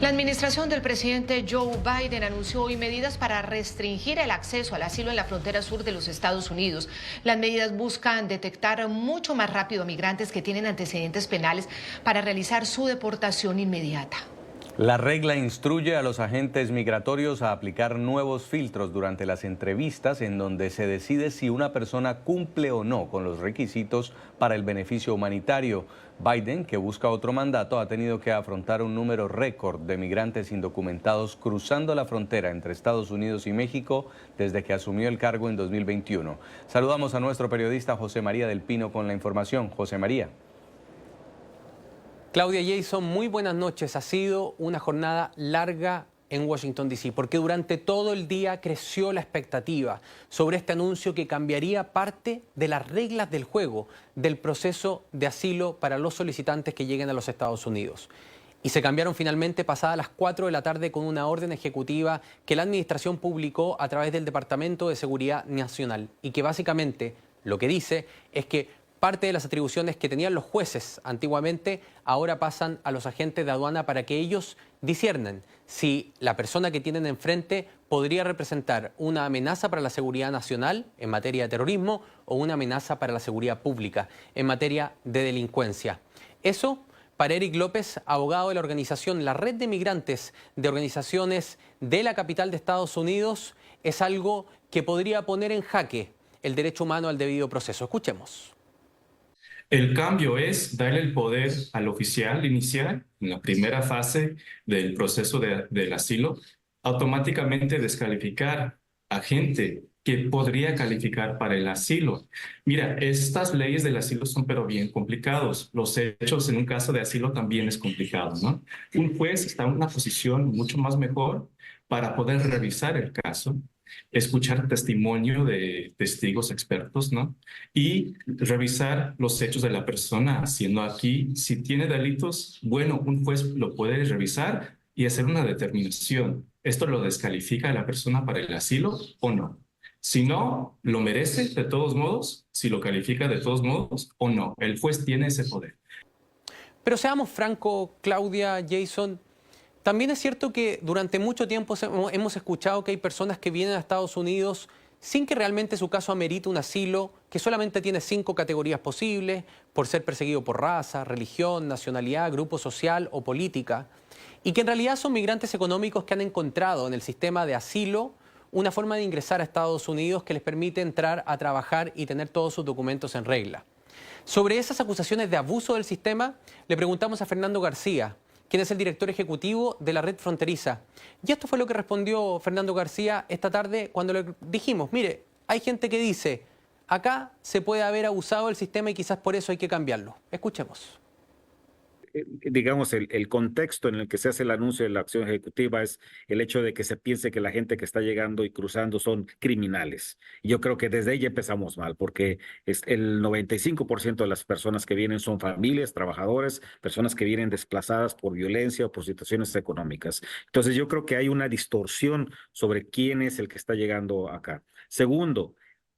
La administración del presidente Joe Biden anunció hoy medidas para restringir el acceso al asilo en la frontera sur de los Estados Unidos. Las medidas buscan detectar mucho más rápido a migrantes que tienen antecedentes penales para realizar su deportación inmediata. La regla instruye a los agentes migratorios a aplicar nuevos filtros durante las entrevistas en donde se decide si una persona cumple o no con los requisitos para el beneficio humanitario. Biden, que busca otro mandato, ha tenido que afrontar un número récord de migrantes indocumentados cruzando la frontera entre Estados Unidos y México desde que asumió el cargo en 2021. Saludamos a nuestro periodista José María del Pino con la información. José María. Claudia, Jason, muy buenas noches. Ha sido una jornada larga en Washington, D.C., porque durante todo el día creció la expectativa sobre este anuncio que cambiaría parte de las reglas del juego del proceso de asilo para los solicitantes que lleguen a los Estados Unidos. Y se cambiaron finalmente pasadas las 4 de la tarde con una orden ejecutiva que la administración publicó a través del Departamento de Seguridad Nacional y que básicamente lo que dice es que parte de las atribuciones que tenían los jueces antiguamente ahora pasan a los agentes de aduana para que ellos disciernan si la persona que tienen enfrente podría representar una amenaza para la seguridad nacional en materia de terrorismo o una amenaza para la seguridad pública en materia de delincuencia. Eso, para Eric López, abogado de la organización La Red de Migrantes de Organizaciones de la capital de Estados Unidos, es algo que podría poner en jaque el derecho humano al debido proceso. Escuchemos. El cambio es darle el poder al oficial inicial, en la primera fase del proceso del asilo, automáticamente descalificar a gente que podría calificar para el asilo. Mira, estas leyes del asilo son pero bien complicados. Los hechos en un caso de asilo también es complicado, ¿no? Un juez está en una posición mucho más mejor para poder revisar el caso, escuchar testimonio de testigos expertos, ¿no? Y revisar los hechos de la persona, haciendo aquí, si tiene delitos, bueno, un juez lo puede revisar y hacer una determinación. ¿Esto lo descalifica a la persona para el asilo o no? Si no, ¿lo merece de todos modos? Si lo califica de todos modos o no. El juez tiene ese poder. Pero seamos francos, Claudia, Jason, también es cierto que durante mucho tiempo hemos escuchado que hay personas que vienen a Estados Unidos sin que realmente su caso amerite un asilo, que solamente tiene 5 categorías posibles, por ser perseguido por raza, religión, nacionalidad, grupo social o política, y que en realidad son migrantes económicos que han encontrado en el sistema de asilo una forma de ingresar a Estados Unidos que les permite entrar a trabajar y tener todos sus documentos en regla. Sobre esas acusaciones de abuso del sistema, le preguntamos a Fernando García, quien es el director ejecutivo de la Red Fronteriza. Y esto fue lo que respondió Fernando García esta tarde cuando le dijimos, mire, hay gente que dice, acá se puede haber abusado del sistema y quizás por eso hay que cambiarlo. Escuchemos. Digamos, el contexto en el que se hace el anuncio de la acción ejecutiva es el hecho de que se piense que la gente que está llegando y cruzando son criminales. Yo creo que desde ahí ya empezamos mal, porque el 95% de las personas que vienen son familias, trabajadores, personas que vienen desplazadas por violencia o por situaciones económicas. Entonces yo creo que hay una distorsión sobre quién es el que está llegando acá. Segundo,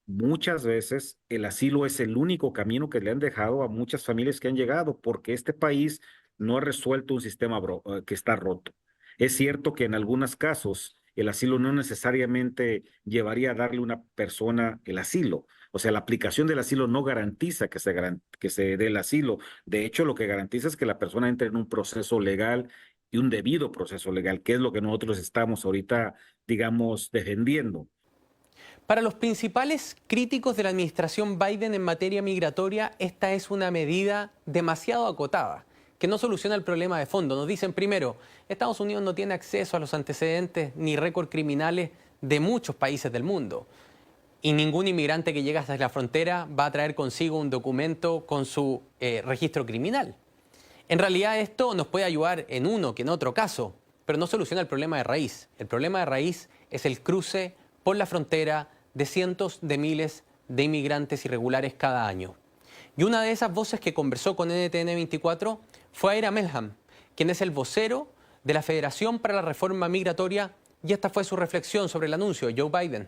muchas veces el asilo es el único camino que le han dejado a muchas familias que han llegado, porque este país no ha resuelto un sistema que está roto. Es cierto que en algunos casos el asilo no necesariamente llevaría a darle a una persona el asilo. O sea, la aplicación del asilo no garantiza que se dé el asilo. De hecho, lo que garantiza es que la persona entre en un proceso legal y un debido proceso legal, que es lo que nosotros estamos ahorita, digamos, defendiendo. Para los principales críticos de la administración Biden en materia migratoria, esta es una medida demasiado acotada, que no soluciona el problema de fondo. Nos dicen primero, Estados Unidos no tiene acceso a los antecedentes ni récord criminales de muchos países del mundo. Y ningún inmigrante que llega hasta la frontera va a traer consigo un documento con su registro criminal. En realidad esto nos puede ayudar en uno que en otro caso, pero no soluciona el problema de raíz. El problema de raíz es el cruce por la frontera de cientos de miles de inmigrantes irregulares cada año. Y una de esas voces que conversó con NTN 24 fue Ira Melham, quien es el vocero de la Federación para la Reforma Migratoria, y esta fue su reflexión sobre el anuncio de Joe Biden.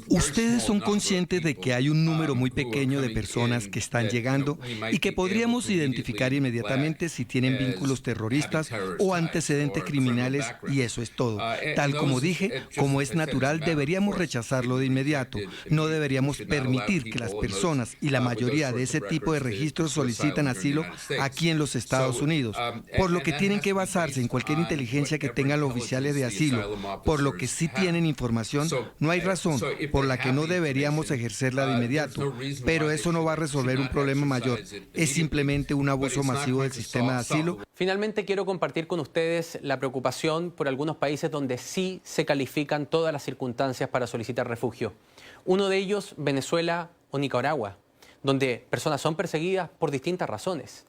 Ustedes son conscientes de que hay un número muy pequeño de personas que están llegando y que podríamos identificar inmediatamente si tienen vínculos terroristas o antecedentes criminales, y eso es todo. Tal como dije, como es natural, deberíamos rechazarlo de inmediato. No deberíamos permitir que las personas, y la mayoría de ese tipo de registros, solicitan asilo aquí en los Estados Unidos, por lo que tienen que basarse en cualquier inteligencia que tengan los oficiales de asilo, por lo que sí tienen información. No hay razón por la que no deberíamos ejercerla de inmediato, pero eso no va a resolver un problema mayor. Es simplemente un abuso masivo del sistema de asilo. Finalmente quiero compartir con ustedes la preocupación por algunos países donde sí se califican todas las circunstancias para solicitar refugio. Uno de ellos, Venezuela o Nicaragua, donde personas son perseguidas por distintas razones.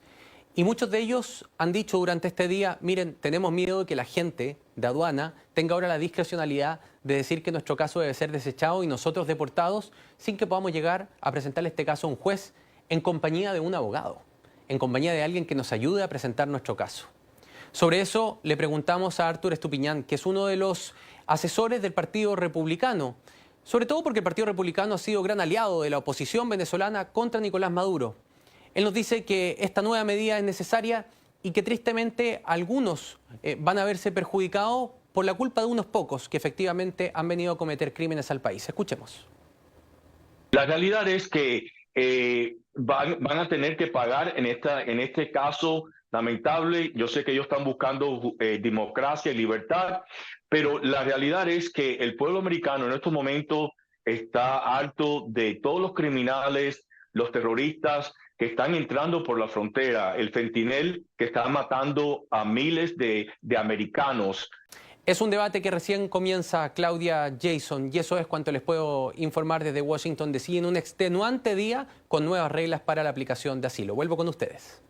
Y muchos de ellos han dicho durante este día, miren, tenemos miedo de que la gente de aduana tenga ahora la discrecionalidad de decir que nuestro caso debe ser desechado y nosotros deportados sin que podamos llegar a presentarle este caso a un juez en compañía de un abogado, en compañía de alguien que nos ayude a presentar nuestro caso. Sobre eso le preguntamos a Artur Estupiñán, que es uno de los asesores del Partido Republicano, sobre todo porque el Partido Republicano ha sido gran aliado de la oposición venezolana contra Nicolás Maduro. Él nos dice que esta nueva medida es necesaria y que tristemente algunos van a verse perjudicados por la culpa de unos pocos que efectivamente han venido a cometer crímenes al país. Escuchemos. La realidad es que van a tener que pagar en este caso lamentable. Yo sé que ellos están buscando democracia y libertad, pero la realidad es que el pueblo americano en estos momentos está harto de todos los criminales, los terroristas que están entrando por la frontera, el fentanil que está matando a miles de americanos. Es un debate que recién comienza, Claudia, Jason, y eso es cuanto les puedo informar desde Washington DC en un extenuante día con nuevas reglas para la aplicación de asilo. Vuelvo con ustedes.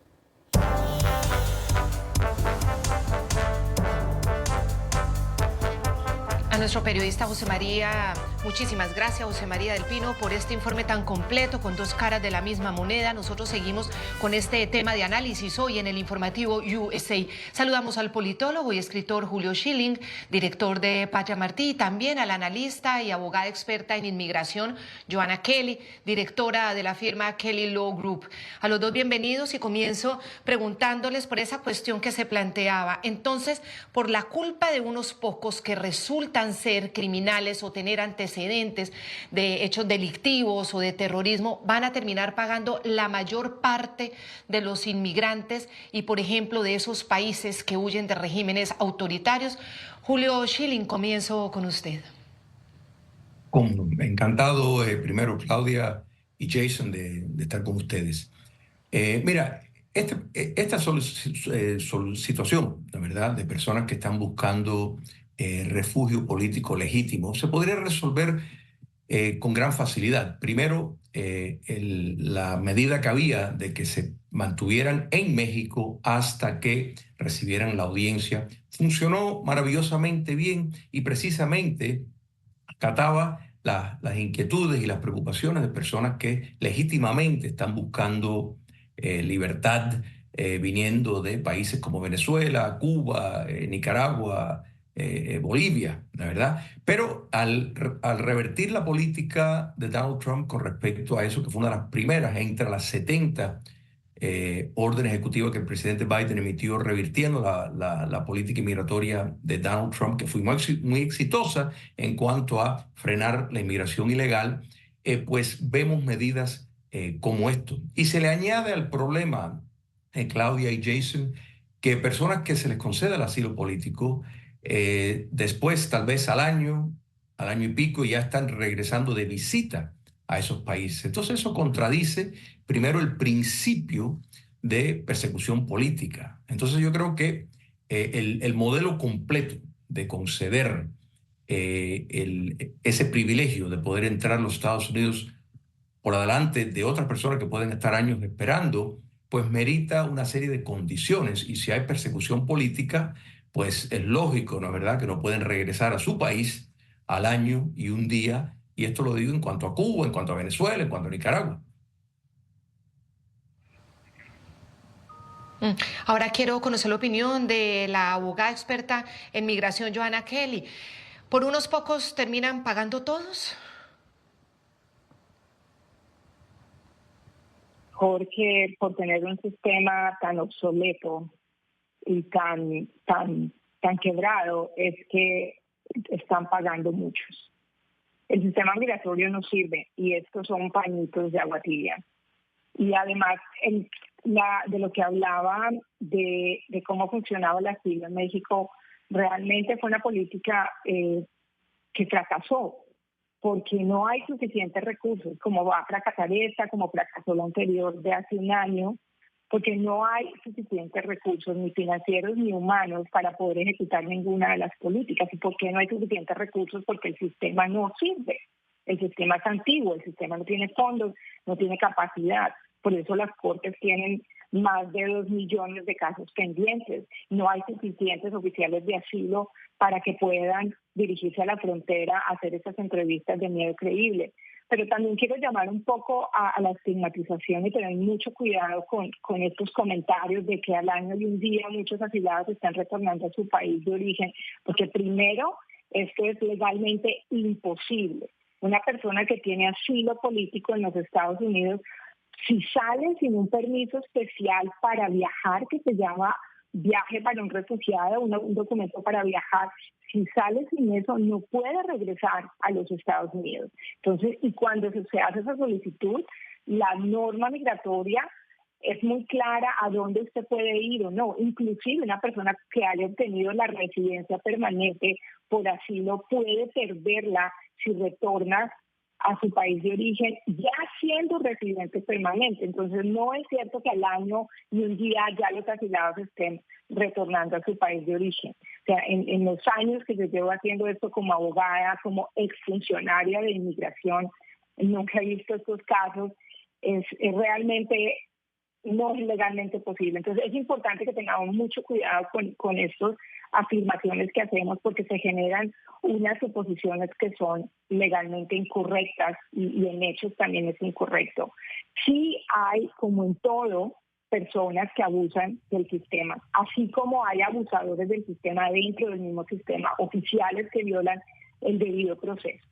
A nuestro periodista José María, muchísimas gracias José María del Pino por este informe tan completo con dos caras de la misma moneda. Nosotros seguimos con este tema de análisis hoy en el informativo USA. Saludamos al politólogo y escritor Julio Schilling, director de Patria Martí, y también a la analista y abogada experta en inmigración Joanna Kelly, directora de la firma Kelly Law Group. A los dos bienvenidos y comienzo preguntándoles por esa cuestión que se planteaba. Entonces, por la culpa de unos pocos que resultan ser criminales o tener antecedentes de hechos delictivos o de terrorismo, van a terminar pagando la mayor parte de los inmigrantes y, por ejemplo, de esos países que huyen de regímenes autoritarios. Julio Schilling, comienzo con usted. Encantado, primero Claudia y Jason, de estar con ustedes. Mira, esta situación, la verdad, de personas que están buscando refugio político legítimo, se podría resolver con gran facilidad. Primero, la medida que había de que se mantuvieran en México hasta que recibieran la audiencia funcionó maravillosamente bien y precisamente acataba las inquietudes y las preocupaciones de personas que legítimamente están buscando libertad viniendo de países como Venezuela, Cuba, Nicaragua, Bolivia, la verdad. Pero al revertir la política de Donald Trump con respecto a eso, que fue una de las primeras entre las 70 órdenes ejecutivas que el presidente Biden emitió revirtiendo la política inmigratoria de Donald Trump, que fue muy exitosa en cuanto a frenar la inmigración ilegal, pues vemos medidas como esto. Y se le añade al problema, Claudia y Jason, que personas que se les concede el asilo político, después tal vez al año y pico, ya están regresando de visita a esos países. Entonces eso contradice primero el principio de persecución política. Entonces yo creo que el modelo completo de conceder ese privilegio de poder entrar a los Estados Unidos por adelante de otras personas que pueden estar años esperando, pues merita una serie de condiciones. Y si hay persecución política, pues es lógico, ¿no es verdad?, que no pueden regresar a su país al año y un día. Y esto lo digo en cuanto a Cuba, en cuanto a Venezuela, en cuanto a Nicaragua. Ahora quiero conocer la opinión de la abogada experta en migración, Joanna Kelly. ¿Por unos pocos terminan pagando todos? Jorge, por tener un sistema tan obsoleto y tan quebrado, es que están pagando muchos. El sistema migratorio no sirve y estos son pañitos de agua tibia. Y además, de lo que hablaba de cómo funcionaba el asilo en México, realmente fue una política que fracasó, porque no hay suficientes recursos, como va a fracasar esta, como fracasó la anterior de hace un año, porque no hay suficientes recursos, ni financieros ni humanos, para poder ejecutar ninguna de las políticas. ¿Y por qué no hay suficientes recursos? Porque el sistema no sirve. El sistema es antiguo, el sistema no tiene fondos, no tiene capacidad. Por eso las cortes tienen más de 2 millones de casos pendientes. No hay suficientes oficiales de asilo para que puedan dirigirse a la frontera a hacer esas entrevistas de miedo creíble. Pero también quiero llamar un poco a la estigmatización y tener mucho cuidado con estos comentarios de que al año y un día muchos asilados están retornando a su país de origen, porque primero, esto es legalmente imposible. Una persona que tiene asilo político en los Estados Unidos, si sale sin un permiso especial para viajar, que se llama viaje para un refugiado, un documento para viajar, si sale sin eso no puede regresar a los Estados Unidos. Entonces, y cuando se hace esa solicitud, la norma migratoria es muy clara a dónde usted puede ir o no. Inclusive una persona que haya obtenido la residencia permanente por asilo puede perderla si retorna a su país de origen, ya siendo residente permanente. Entonces, no es cierto que al año y un día ya los asilados estén retornando a su país de origen. O sea, en los años que yo llevo haciendo esto como abogada, como exfuncionaria de inmigración, nunca he visto estos casos. Es realmente no es legalmente posible. Entonces, es importante que tengamos mucho cuidado con estas afirmaciones que hacemos, porque se generan unas suposiciones que son legalmente incorrectas y en hechos también es incorrecto. Sí hay, como en todo, personas que abusan del sistema, así como hay abusadores del sistema dentro del mismo sistema, oficiales que violan el debido proceso,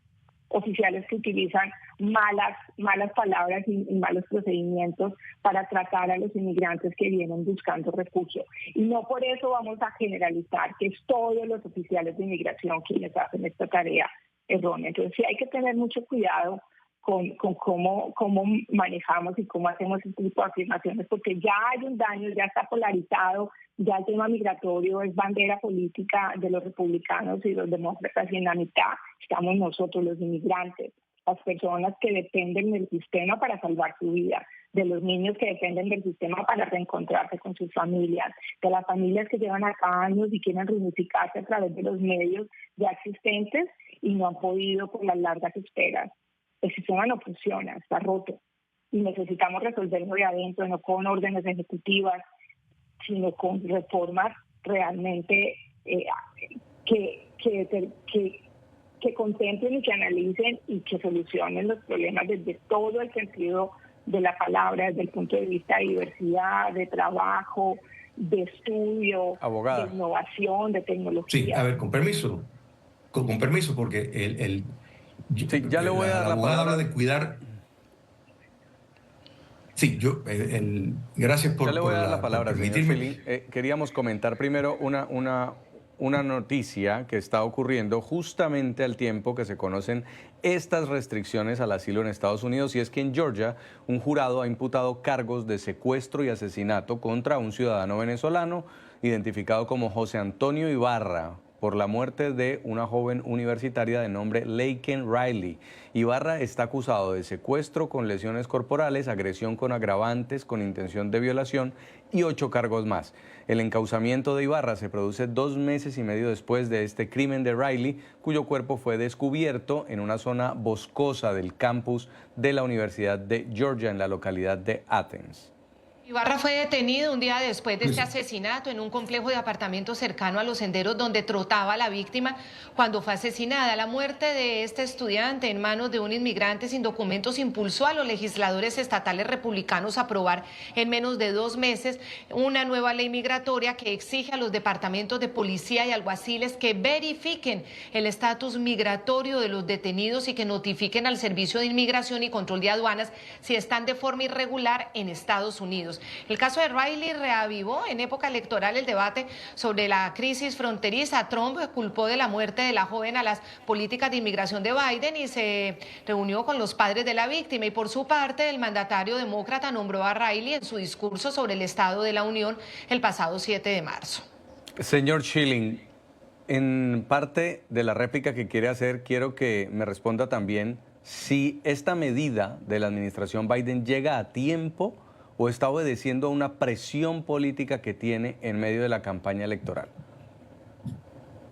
oficiales que utilizan malas palabras y malos procedimientos para tratar a los inmigrantes que vienen buscando refugio. Y no por eso vamos a generalizar que es todos los oficiales de inmigración quienes hacen esta tarea errónea. Entonces sí hay que tener mucho cuidado con cómo manejamos y cómo hacemos este tipo de afirmaciones, porque ya hay un daño, ya está polarizado, ya el tema migratorio es bandera política de los republicanos y los demócratas, y en la mitad estamos nosotros, los inmigrantes, las personas que dependen del sistema para salvar su vida, de los niños que dependen del sistema para reencontrarse con sus familias, de las familias que llevan acá años y quieren reunificarse a través de los medios ya existentes y no han podido por las largas esperas. El sistema no funciona, está roto y necesitamos resolverlo de adentro, no con órdenes ejecutivas, sino con reformas realmente que contemplen y que analicen y que solucionen los problemas desde todo el sentido de la palabra, desde el punto de vista de diversidad, de trabajo, de estudio, abogada, de innovación, de tecnología. Sí, a ver, con permiso, porque sí, ya le voy a dar la abogada palabra. Habla de cuidar. Sí, gracias por ya le voy a dar la palabra, señor permitirme. Fili. Queríamos comentar primero una noticia que está ocurriendo justamente al tiempo que se conocen estas restricciones al asilo en Estados Unidos, y es que en Georgia un jurado ha imputado cargos de secuestro y asesinato contra un ciudadano venezolano identificado como José Antonio Ibarra por la muerte de una joven universitaria de nombre Laken Riley. Ibarra está acusado de secuestro con lesiones corporales, agresión con agravantes, con intención de violación y 8 cargos más. El encauzamiento de Ibarra se produce 2 meses y medio después de este crimen de Riley, cuyo cuerpo fue descubierto en una zona boscosa del campus de la Universidad de Georgia en la localidad de Athens. Ibarra fue detenido un día después de este asesinato en un complejo de apartamentos cercano a los senderos donde trotaba la víctima cuando fue asesinada. La muerte de este estudiante en manos de un inmigrante sin documentos impulsó a los legisladores estatales republicanos a aprobar en menos de 2 meses una nueva ley migratoria que exige a los departamentos de policía y alguaciles que verifiquen el estatus migratorio de los detenidos y que notifiquen al Servicio de Inmigración y Control de Aduanas si están de forma irregular en Estados Unidos. El caso de Riley reavivó en época electoral el debate sobre la crisis fronteriza. Trump culpó de la muerte de la joven a las políticas de inmigración de Biden y se reunió con los padres de la víctima. Y por su parte, el mandatario demócrata nombró a Riley en su discurso sobre el Estado de la Unión el pasado 7 de marzo. Señor Schilling, en parte de la réplica que quiere hacer, quiero que me responda también si esta medida de la administración Biden llega a tiempo o está obedeciendo a una presión política que tiene en medio de la campaña electoral.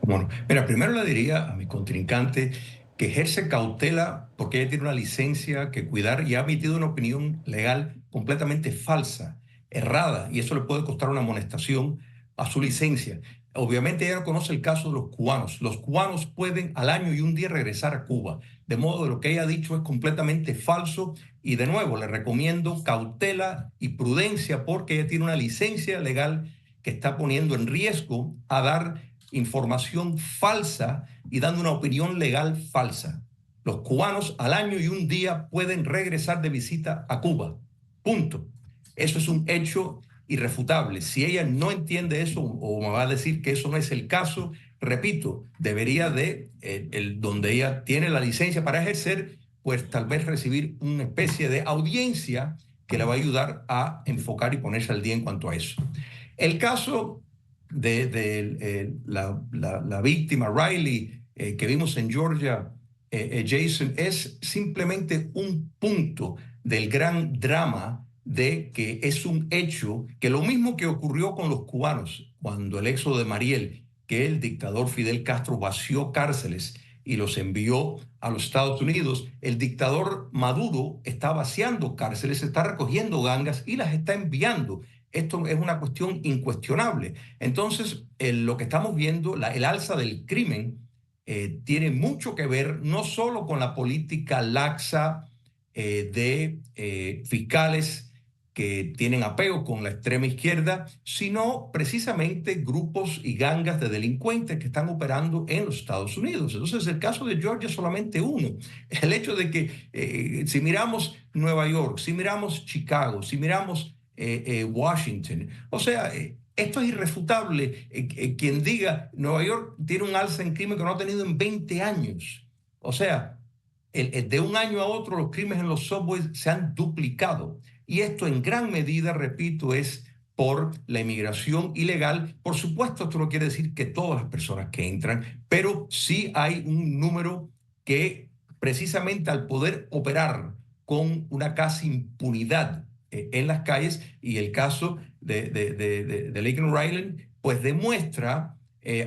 Bueno, mira, primero le diría a mi contrincante que ejerce cautela porque ella tiene una licencia que cuidar y ha emitido una opinión legal completamente falsa, errada, y eso le puede costar una amonestación a su licencia. Obviamente ella no conoce el caso de los cubanos. Los cubanos pueden al año y un día regresar a Cuba. De modo que lo que ella ha dicho es completamente falso y de nuevo le recomiendo cautela y prudencia porque ella tiene una licencia legal que está poniendo en riesgo a dar información falsa y dando una opinión legal falsa. Los cubanos al año y un día pueden regresar de visita a Cuba. Punto. Eso es un hecho irrefutable. Si ella no entiende eso o me va a decir que eso no es el caso, repito, debería de, donde ella tiene la licencia para ejercer, pues tal vez recibir una especie de audiencia que le va a ayudar a enfocar y ponerse al día en cuanto a eso. El caso de la víctima Riley que vimos en Georgia, Jason, es simplemente un punto del gran drama de que es un hecho que lo mismo que ocurrió con los cubanos cuando el éxodo de Mariel, que el dictador Fidel Castro vació cárceles y los envió a los Estados Unidos, el dictador Maduro está vaciando cárceles, está recogiendo gangas y las está enviando. Esto es una cuestión incuestionable. Entonces, lo que estamos viendo, el alza del crimen, tiene mucho que ver no solo con la política laxa de fiscales que tienen apego con la extrema izquierda, sino precisamente grupos y gangas de delincuentes que están operando en los Estados Unidos. Entonces, el caso de Georgia es solamente uno. El hecho de que si miramos Nueva York, si miramos Chicago, si miramos Washington, o sea, esto es irrefutable. Quien diga Nueva York tiene un alza en crimen que no ha tenido en 20 años. O sea, de un año a otro los crímenes en los subways se han duplicado. Y esto en gran medida, repito, es por la inmigración ilegal. Por supuesto, esto no quiere decir que todas las personas que entran, pero sí hay un número que precisamente al poder operar con una casi impunidad en las calles, y el caso de Laken Riley, pues demuestra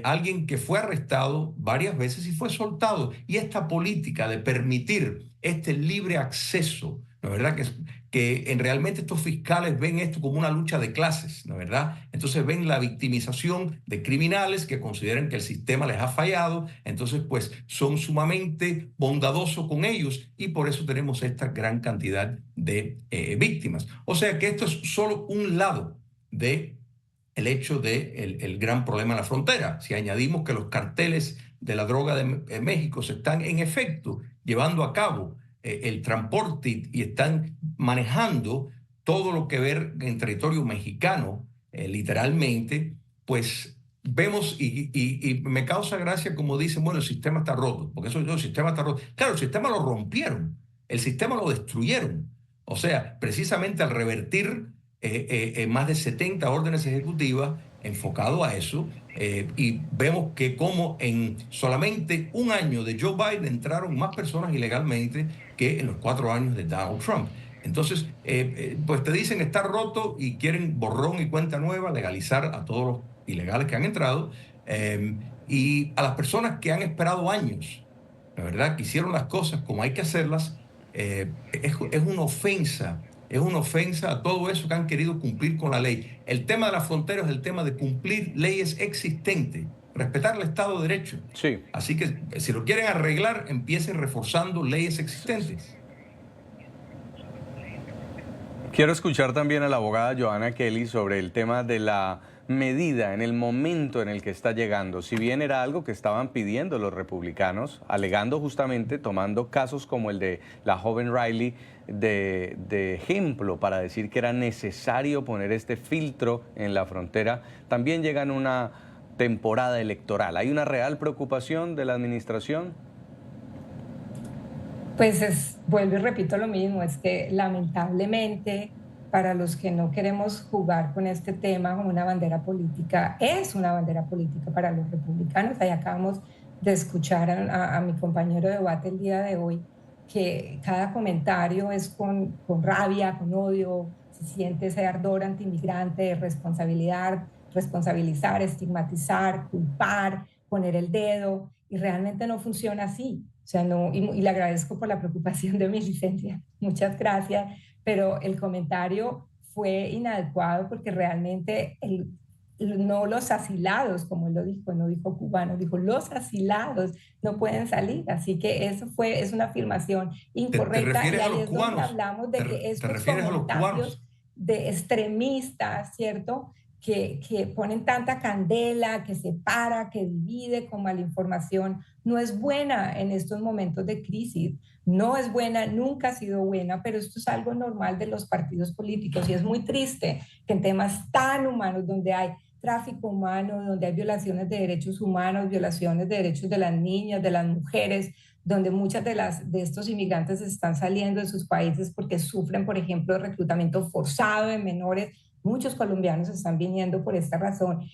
alguien que fue arrestado varias veces y fue soltado. Y esta política de permitir este libre acceso, ¿no es verdad? Que realmente estos fiscales ven esto como una lucha de clases, ¿no es verdad? Entonces ven la victimización de criminales que consideran que el sistema les ha fallado, entonces pues son sumamente bondadosos con ellos y por eso tenemos esta gran cantidad de víctimas. O sea que esto es solo un lado de el hecho del gran problema en la frontera. Si añadimos que los carteles de la droga de México se están en efecto llevando a cabo el transporte y están manejando todo lo que ver en territorio mexicano, literalmente, pues vemos y me causa gracia como dicen, bueno, el sistema está roto, porque eso el sistema está roto. Claro, el sistema lo rompieron, el sistema lo destruyeron. O sea, precisamente al revertir más de 70 órdenes ejecutivas enfocado a eso, y vemos que como en solamente un año de Joe Biden entraron más personas ilegalmente que en los 4 años de Donald Trump. Entonces, pues te dicen está roto y quieren borrón y cuenta nueva, legalizar a todos los ilegales que han entrado, y a las personas que han esperado años, la verdad, que hicieron las cosas como hay que hacerlas, es una ofensa es una ofensa a todo eso que han querido cumplir con la ley. El tema de la frontera es el tema de cumplir leyes existentes, respetar el Estado de Derecho. Sí. Así que si lo quieren arreglar, empiecen reforzando leyes existentes. Quiero escuchar también a la abogada Joanna Kelly sobre el tema de la medida en el momento en el que está llegando. Si bien era algo que estaban pidiendo los republicanos, alegando justamente, tomando casos como el de la joven Riley de ejemplo para decir que era necesario poner este filtro en la frontera, también llega en una temporada electoral. ¿Hay una real preocupación de la administración? Pues vuelvo y repito lo mismo, es que lamentablemente para los que no queremos jugar con este tema como una bandera política, es una bandera política para los republicanos. Ahí acabamos de escuchar a mi compañero de debate el día de hoy, que cada comentario es con rabia, con odio, se siente ese ardor antimigrante, responsabilizar, estigmatizar, culpar, poner el dedo, y realmente no funciona así. O sea, no, y le agradezco por la preocupación de mi licencia, muchas gracias, pero el comentario fue inadecuado porque realmente no los asilados, como él lo dijo, no dijo cubanos, dijo los asilados no pueden salir, así que eso es una afirmación incorrecta. ¿Te y ahí a los es cubanos? donde hablamos de que estos comentarios de extremistas, ¿cierto?, que ponen tanta candela, que separa, que divide con mala información, no es buena en estos momentos de crisis, no es buena, nunca ha sido buena, pero esto es algo normal de los partidos políticos y es muy triste que en temas tan humanos, donde hay tráfico humano, donde hay violaciones de derechos humanos, violaciones de derechos de las niñas, de las mujeres, donde muchas de estos inmigrantes están saliendo de sus países porque sufren, por ejemplo, reclutamiento forzado de menores. Muchos colombianos están viniendo por esta razón.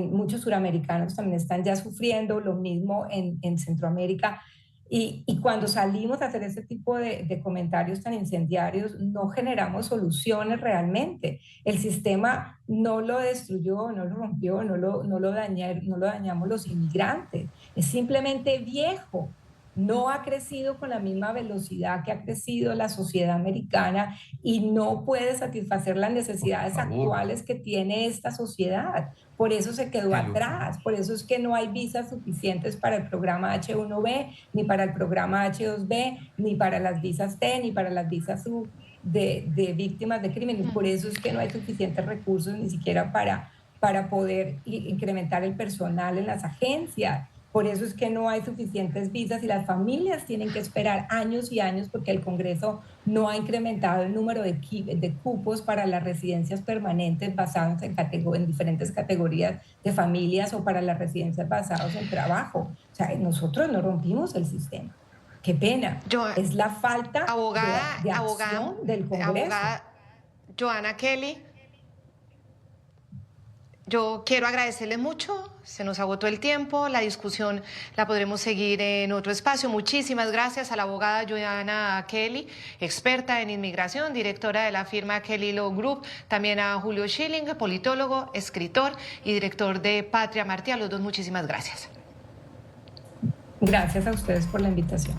Muchos suramericanos también están ya sufriendo, lo mismo en Centroamérica. Y cuando salimos a hacer ese tipo de comentarios tan incendiarios, no generamos soluciones realmente. El sistema no lo destruyó, no lo rompió, no lo dañamos los inmigrantes. Es simplemente viejo. No ha crecido con la misma velocidad que ha crecido la sociedad americana y no puede satisfacer las necesidades actuales que tiene esta sociedad. Por eso se quedó atrás, por eso es que no hay visas suficientes para el programa H1B, ni para el programa H2B, ni para las visas T, ni para las visas U de víctimas de crimen. Y por eso es que no hay suficientes recursos ni siquiera para poder incrementar el personal en las agencias. Por eso es que no hay suficientes visas y las familias tienen que esperar años y años porque el Congreso no ha incrementado el número de cupos para las residencias permanentes basadas en diferentes categorías de familias o para las residencias basadas en trabajo. O sea, nosotros no rompimos el sistema. Qué pena. Es la falta de acción del Congreso. Abogada Joanna Kelly, yo quiero agradecerle mucho, se nos agotó el tiempo, la discusión la podremos seguir en otro espacio. Muchísimas gracias a la abogada Joanna Kelly, experta en inmigración, directora de la firma Kelly Law Group, también a Julio Schilling, politólogo, escritor y director de Patria Martí. A los dos muchísimas gracias. Gracias a ustedes por la invitación.